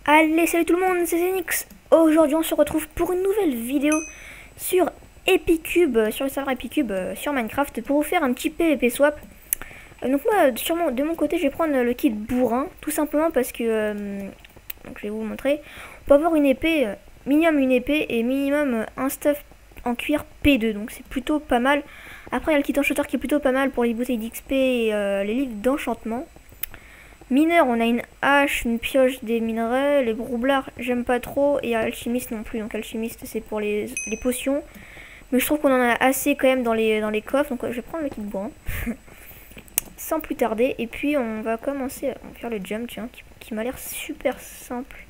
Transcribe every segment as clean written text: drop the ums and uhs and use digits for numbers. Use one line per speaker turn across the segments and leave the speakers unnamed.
Allez, salut tout le monde, c'est Zenix. Aujourd'hui, on se retrouve pour une nouvelle vidéo sur Epicube, sur le serveur Epicube, sur Minecraft, pour vous faire un petit PvP swap. Donc moi, de mon côté, je vais prendre le kit bourrin, tout simplement parce que, donc je vais vous montrer. On peut avoir une épée, minimum une épée et minimum un stuff en cuir P2, donc c'est plutôt pas mal. Après, il y a le kit enchanteur qui est plutôt pas mal pour les bouteilles d'XP et les livres d'enchantement. Mineur, on a une hache, une pioche, des minerais. Les broublards, j'aime pas trop. Et alchimiste non plus. Donc alchimiste, c'est pour les potions. Mais je trouve qu'on en a assez quand même dans les coffres. Donc je vais prendre le kit bois. Sans plus tarder. Et puis on va commencer à faire le jump, tiens, qui m'a l'air super simple.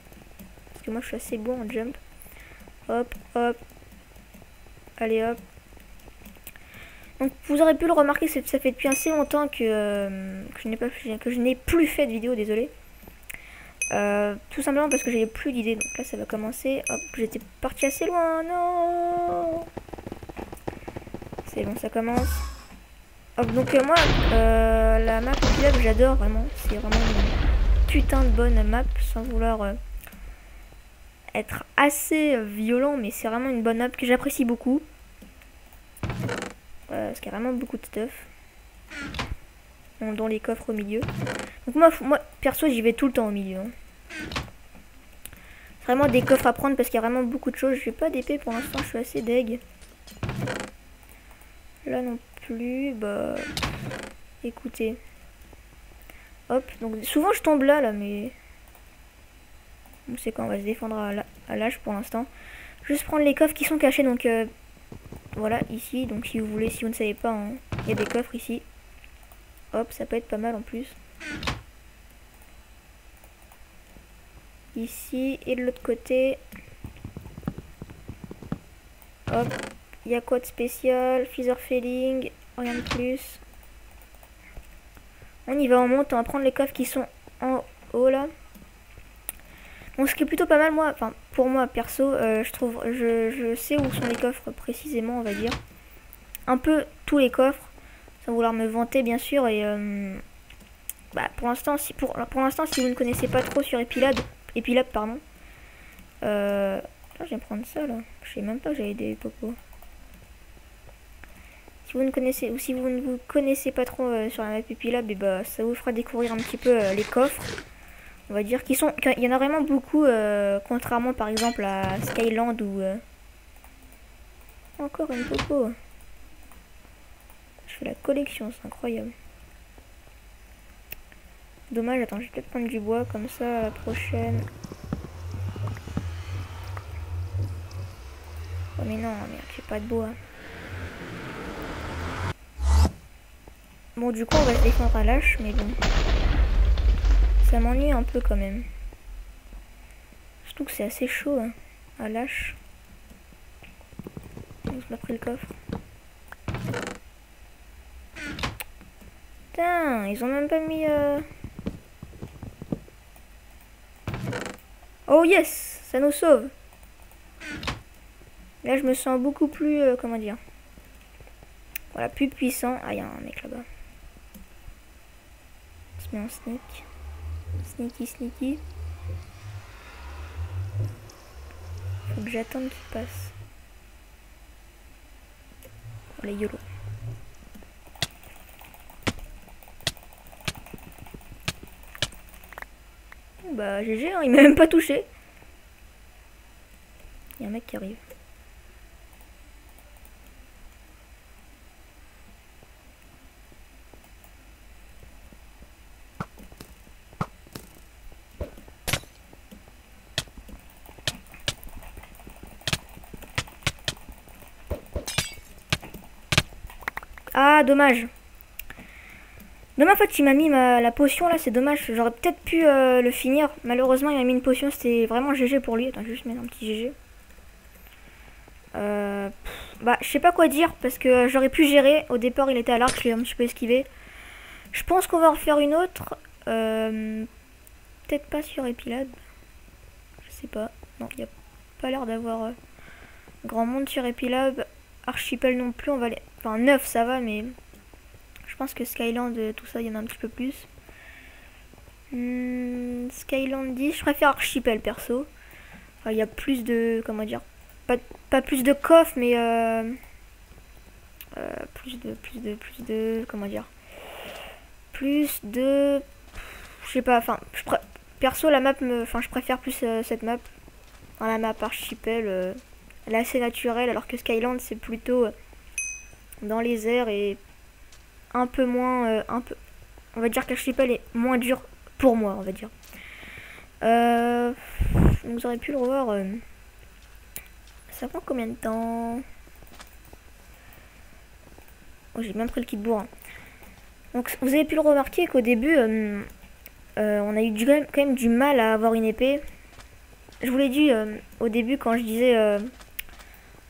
Parce que moi je suis assez bon en jump. Hop, hop. Allez, hop. Donc vous aurez pu le remarquer, ça fait depuis assez longtemps que je n'ai plus fait de vidéo, désolé. Tout simplement parce que j'avais plus d'idées. Donc là ça va commencer. Hop, j'étais parti assez loin. Non. C'est bon, ça commence. Hop, donc moi, la map Epilab, j'adore vraiment. C'est vraiment une putain de bonne map, sans vouloir être assez violent, mais c'est vraiment une bonne map que j'apprécie beaucoup. Parce qu'il y a vraiment beaucoup de stuff. Dont les coffres au milieu. Donc moi perso, j'y vais tout le temps au milieu. Hein. C'est vraiment des coffres à prendre parce qu'il y a vraiment beaucoup de choses. Je n'ai pas d'épée pour l'instant, je suis assez deg. Là non plus, bah... Écoutez. Hop, donc souvent je tombe là, mais... On sait quoi, on va se défendre à l'âge pour l'instant. Juste prendre les coffres qui sont cachés, donc... Voilà, ici, donc si vous voulez, si vous ne savez pas, hein, il y a des coffres ici. Hop, ça peut être pas mal en plus. Ici et de l'autre côté. Hop, il y a quoi de spécial? Feather Felling, rien de plus. On y va, on monte, on va prendre les coffres qui sont en haut là. Bon, ce qui est plutôt pas mal, moi, enfin pour moi perso, je sais où sont les coffres précisément, on va dire. Un peu tous les coffres, sans vouloir me vanter bien sûr. Et bah, pour l'instant, si vous ne connaissez pas trop sur Epilab pardon. Je vais prendre ça là. Je sais même pas que j'avais des popos. Si vous ne connaissez vous connaissez pas trop sur la map Epilab, et bah ça vous fera découvrir un petit peu les coffres. On va dire qu'il y en a vraiment beaucoup, contrairement par exemple à Skyland ou encore une popo. Je fais la collection, c'est incroyable. Dommage, attends, je vais peut-être prendre du bois comme ça à la prochaine. Oh mais non, merde, j'ai pas de bois. Bon, du coup, on va se défendre à l'âche, mais bon. Ça m'ennuie un peu quand même. Surtout que c'est assez chaud, hein, à l'âche. On se m'a pris le coffre. Putain, ils ont même pas mis... Oh yes, ça nous sauve. Là, je me sens beaucoup plus, comment dire, voilà, plus puissant. Ah, il y a un mec là-bas. On se met en sneak. Sneaky, sneaky. Faut que j'attende qu'il passe. Oh, les YOLO. Bah, GG, hein, il m'a même pas touché. Il y a un mec qui arrive. Ah, dommage. Dommage, en fait, il m'a mis la potion là, c'est dommage. J'aurais peut-être pu le finir. Malheureusement, il m'a mis une potion, c'était vraiment GG pour lui. Attends, je vais juste mettre un petit GG. Bah, je sais pas quoi dire parce que j'aurais pu gérer. Au départ, il était à l'arc, je l'ai un petit peu esquivé. Je pense qu'on va en refaire une autre. Peut-être pas sur Epilab. Je sais pas. Non, il n'y a pas l'air d'avoir grand monde sur Epilab. Archipel non plus, on va aller... Enfin, 9 ça va, mais... Je pense que Skyland, tout ça, il y en a un petit peu plus. Skyland 10, je préfère Archipel perso. Enfin, il y a plus de, comment dire, pas plus de coffres, mais plus de, comment dire, plus de, je sais pas, enfin, perso la map je préfère plus cette map. Enfin, la map Archipel, elle est assez naturelle, alors que Skyland c'est plutôt dans les airs et un peu moins, on va dire qu'Archipel est moins dur pour moi, on va dire. Vous aurez pu le revoir. Ça prend combien de temps? Oh, j'ai bien pris le kit bourrin. Donc vous avez pu le remarquer qu'au début, on a eu quand même du mal à avoir une épée. Je vous l'ai dit au début quand je disais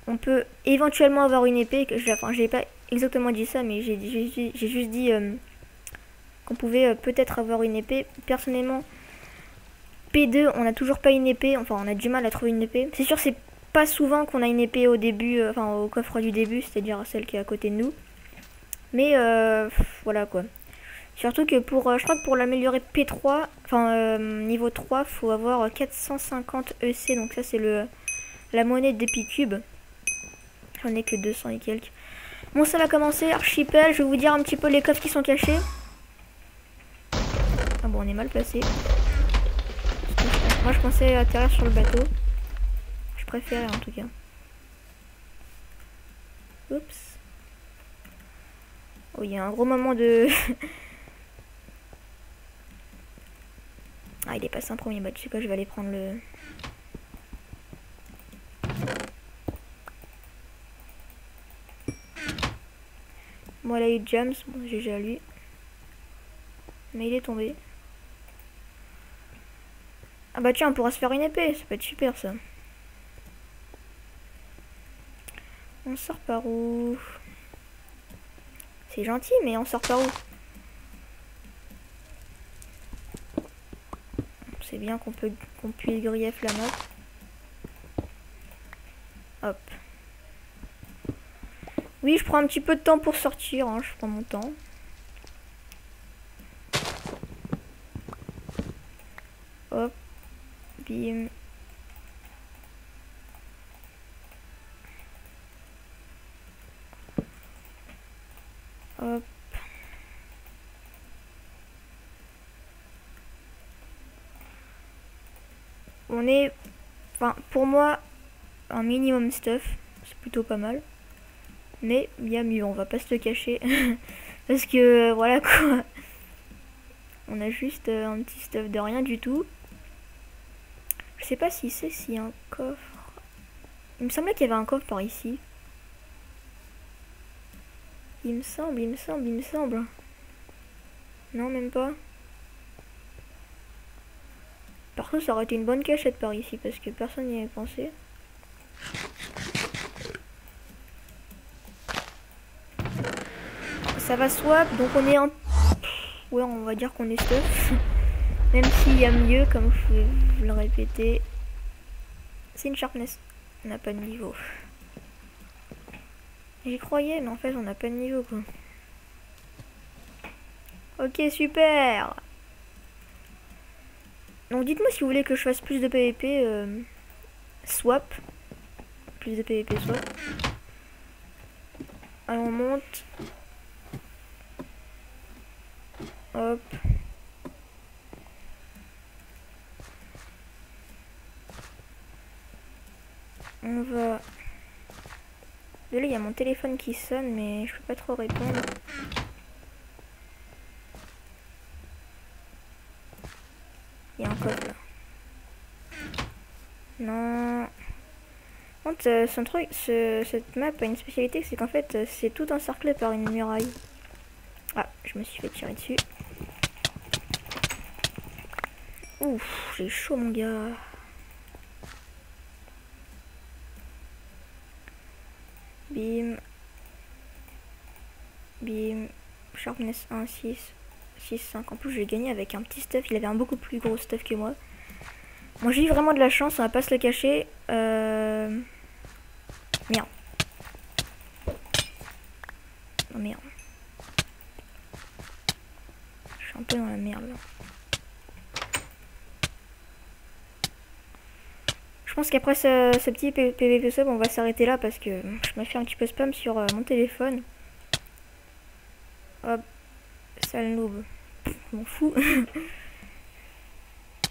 on peut éventuellement avoir une épée. Enfin, j'ai pas exactement dit ça, mais j'ai juste dit qu'on pouvait peut-être avoir une épée. Personnellement, P2, on n'a toujours pas une épée. Enfin, on a du mal à trouver une épée. C'est sûr, c'est pas souvent qu'on a une épée au début, enfin au coffre du début, c'est-à-dire celle qui est à côté de nous. Mais voilà quoi. Surtout que je crois que pour l'améliorer P3, enfin niveau 3, faut avoir 450 EC. Donc ça c'est la monnaie d'Epicube. J'en ai que 200 et quelques. Bon, ça va commencer. Archipel, je vais vous dire un petit peu les coffres qui sont cachés. Ah bon, on est mal placé. Moi je pensais atterrir sur le bateau. Je préférais en tout cas. Oups. Oh, il y a un gros moment de... Ah, il est passé un premier match. Je sais pas, je vais aller prendre le... Bon, là, il y a eu James. Bon, j'ai déjà lu. Mais il est tombé. Ah bah tiens, on pourra se faire une épée. Ça peut être super, ça. On sort par où? C'est gentil, mais on sort par où? C'est bien qu'on puisse grief la map. Hop. Oui, je prends un petit peu de temps pour sortir, hein, je prends mon temps. Hop. Bim. Hop. On est, enfin, pour moi, un minimum stuff. C'est plutôt pas mal. Mais il y a mieux, on va pas se le cacher. Parce que, voilà quoi. On a juste un petit stuff de rien du tout. Je sais pas si c'est s'il y a un coffre. Il me semblait qu'il y avait un coffre par ici. Il me semble. Non, même pas. Par contre, ça aurait été une bonne cachette par ici parce que personne n'y avait pensé. Ça va swap, donc on est en... Ouais, on va dire qu'on est stuff. Même s'il y a mieux, comme je vais vous le répéter. C'est une sharpness. On n'a pas de niveau. J'y croyais, mais en fait, on n'a pas de niveau, quoi. Ok, super. Donc dites-moi si vous voulez que je fasse plus de PVP swap. Plus de PVP swap. Alors on monte. Hop. On va... Désolé, il y a mon téléphone qui sonne, mais je peux pas trop répondre. Il y a un coffre là. Non. Son truc, cette map a une spécialité, c'est qu'en fait, c'est tout encerclé par une muraille. Ah, je me suis fait tirer dessus. Ouf, j'ai chaud mon gars. Bim. Bim. Sharpness 1, 6. 6, 5. En plus, j'ai gagné avec un petit stuff. Il avait un beaucoup plus gros stuff que moi. Moi, j'ai eu vraiment de la chance. On va pas se le cacher. Merde. Oh merde. Je suis un peu dans la merde là. Je pense qu'après ce petit PVP sub, on va s'arrêter là parce que je me fais un petit peu spam sur mon téléphone. Hop, sale noob. Je m'en fous.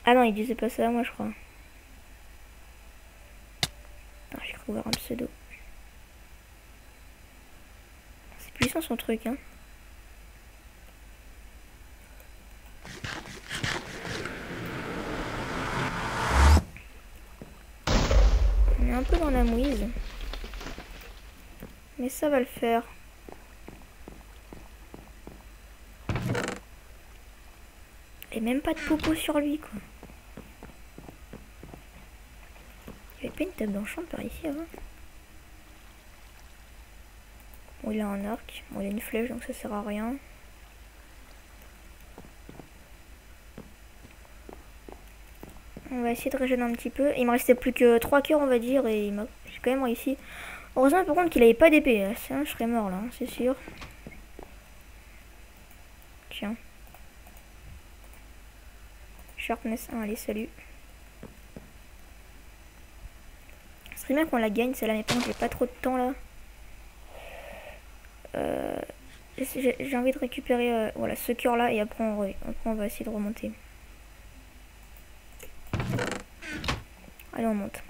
Ah non, il disait pas ça, moi je crois. Ah, j'ai cru voir un pseudo. C'est puissant son truc, hein. On est un peu dans la mouise. Mais ça va le faire. Et même pas de popo sur lui, quoi. Il y avait pas une table d'enchant par ici avant. Bon, il a un arc. Bon, il a une flèche, donc ça sert à rien. On va essayer de régénérer un petit peu. Il me restait plus que 3 cœurs, on va dire, et j'ai quand même réussi. Heureusement, par contre, qu'il avait pas d'épée. Sinon, je serais mort, là, c'est sûr. Tiens. Sharpness 1, allez, salut. Ce serait bien qu'on la gagne, celle-là, mais par contre, j'ai pas trop de temps, là. J'ai envie de récupérer voilà, ce cœur-là, et après on va essayer de remonter. Allez, on monte.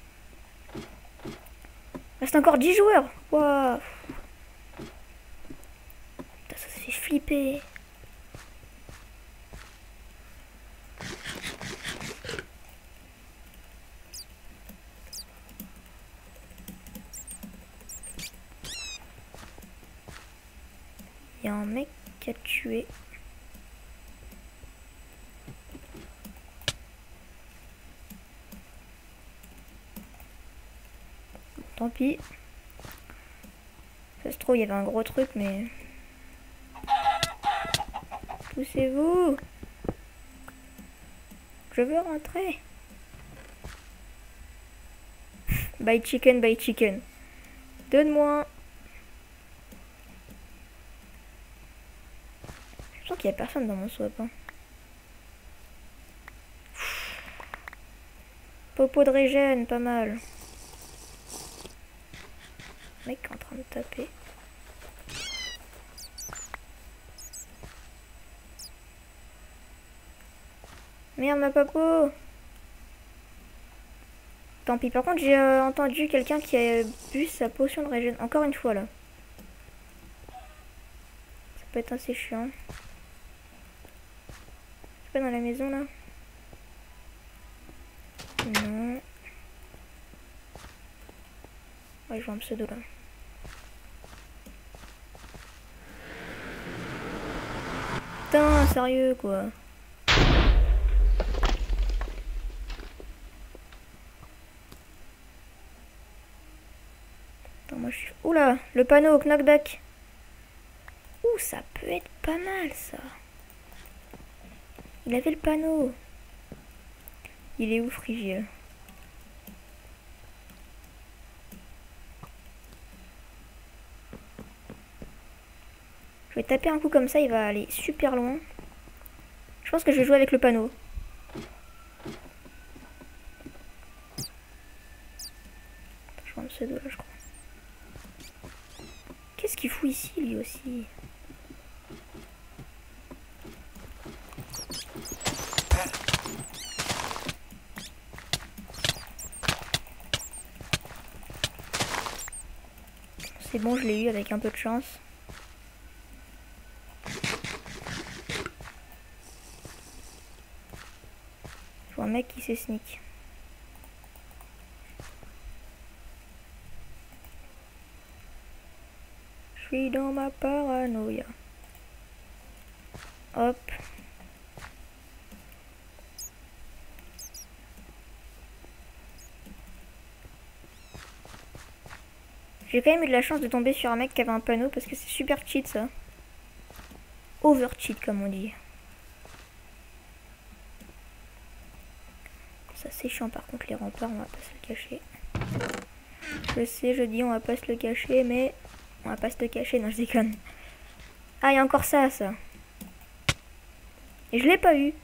Reste encore 10 joueurs. Waouh. Putain, ça se fait flipper. Il y a un mec qui a tué. Tant pis. Ça se trouve, il y avait un gros truc, mais... Poussez-vous. Je veux rentrer. Bye chicken, bye chicken. Donne-moi. Je sens qu'il n'y a personne dans mon swap. Hein. Popo de régène, pas mal. Le mec est en train de taper. Merde, ma papo. Tant pis. Par contre, j'ai entendu quelqu'un qui a bu sa potion de régène. Encore une fois, là. Ça peut être assez chiant. C'est pas dans la maison, là? Non. Ouais, je vois un pseudo, là. Putain, sérieux, quoi. Moi je suis... Oula, le panneau au knockback. Ouh, ça peut être pas mal ça. Il avait le panneau. Il est où, Frigile? Je vais taper un coup comme ça, il va aller super loin. Je pense que je vais jouer avec le panneau. Je vois un pseudo là, je crois. Qu'est-ce qu'il fout ici, lui aussi? C'est bon, je l'ai eu avec un peu de chance. Je vois un mec qui s'est sneak. Je suis dans ma paranoïa. Hop. J'ai quand même eu de la chance de tomber sur un mec qui avait un panneau parce que c'est super cheat ça. Over cheat comme on dit. Ça c'est chiant par contre les remparts, on va pas se le cacher. Je sais, je dis on va pas se le cacher, mais on va pas se le cacher, non je déconne. Ah, il y a encore ça. Et je l'ai pas eu.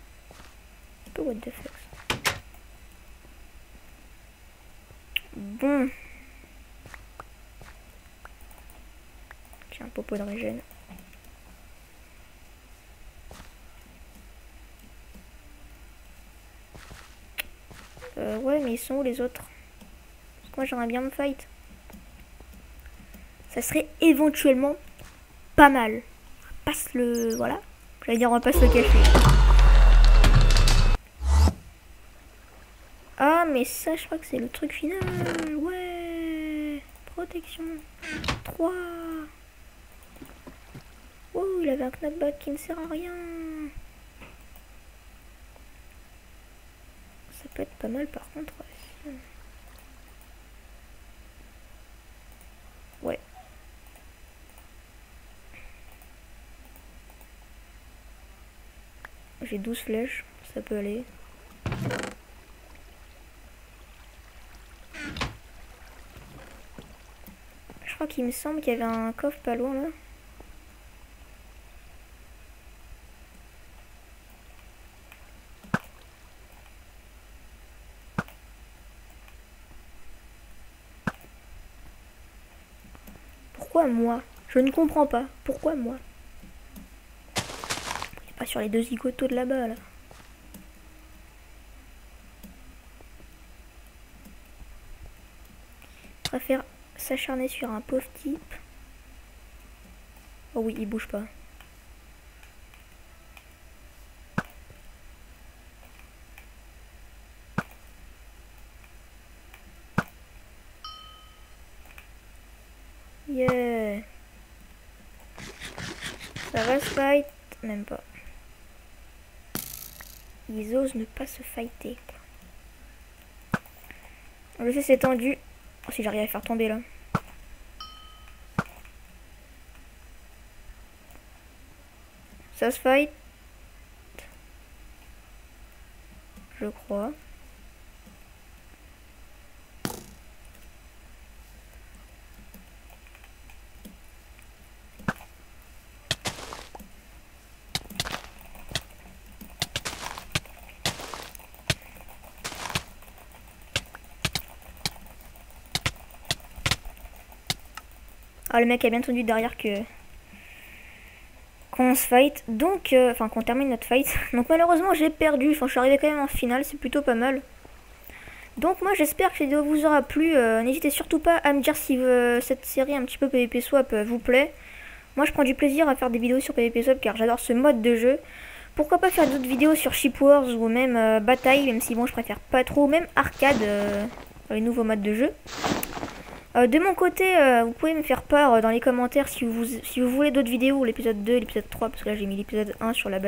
Un peu what the fuck. Bon. Tiens, un popo de régène. Ouais, mais ils sont où les autres? Parce que moi j'aimerais bien me fight. Ça serait éventuellement pas mal. On passe le... Voilà. J'allais dire on va pas se le cacher. Ah mais ça je crois que c'est le truc final. Ouais. Protection. 3. Oh il avait un knockback qui ne sert à rien. Ça peut être pas mal par contre. Ouais. J'ai 12 flèches, ça peut aller. Je crois qu'il me semble qu'il y avait un coffre pas loin là. Pourquoi moi? Je ne comprends pas. Pourquoi moi? Pas sur les deux zigotos de là-bas là. Je préfère s'acharner sur un pauvre type. Oh oui, il bouge pas. Yeah. Ça va se fight? Même pas. Ils osent ne pas se fighter. Je sais c'est tendu. Oh, si j'arrive à faire tomber là. Ça se fight. Je crois. Ah, le mec a bien entendu derrière que qu'on se fight. Donc, enfin qu'on termine notre fight. Donc malheureusement j'ai perdu. Enfin je suis arrivé quand même en finale, c'est plutôt pas mal. Donc moi j'espère que cette vidéo vous aura plu. N'hésitez surtout pas à me dire si cette série un petit peu PvP Swap vous plaît. Moi je prends du plaisir à faire des vidéos sur PvP Swap car j'adore ce mode de jeu. Pourquoi pas faire d'autres vidéos sur Ship Wars ou même Bataille, même si bon je préfère pas trop, même Arcade, les nouveaux modes de jeu. De mon côté, vous pouvez me faire part dans les commentaires si vous voulez d'autres vidéos, l'épisode 2, l'épisode 3, parce que là j'ai mis l'épisode 1 sur la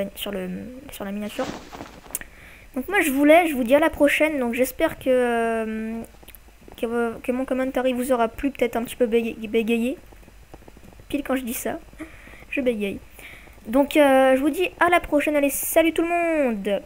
miniature. Donc moi je vous dis à la prochaine, donc j'espère que mon commentaire vous aura plu, peut-être un petit peu bégayé. Pile quand je dis ça, je bégaye. Donc je vous dis à la prochaine, allez salut tout le monde!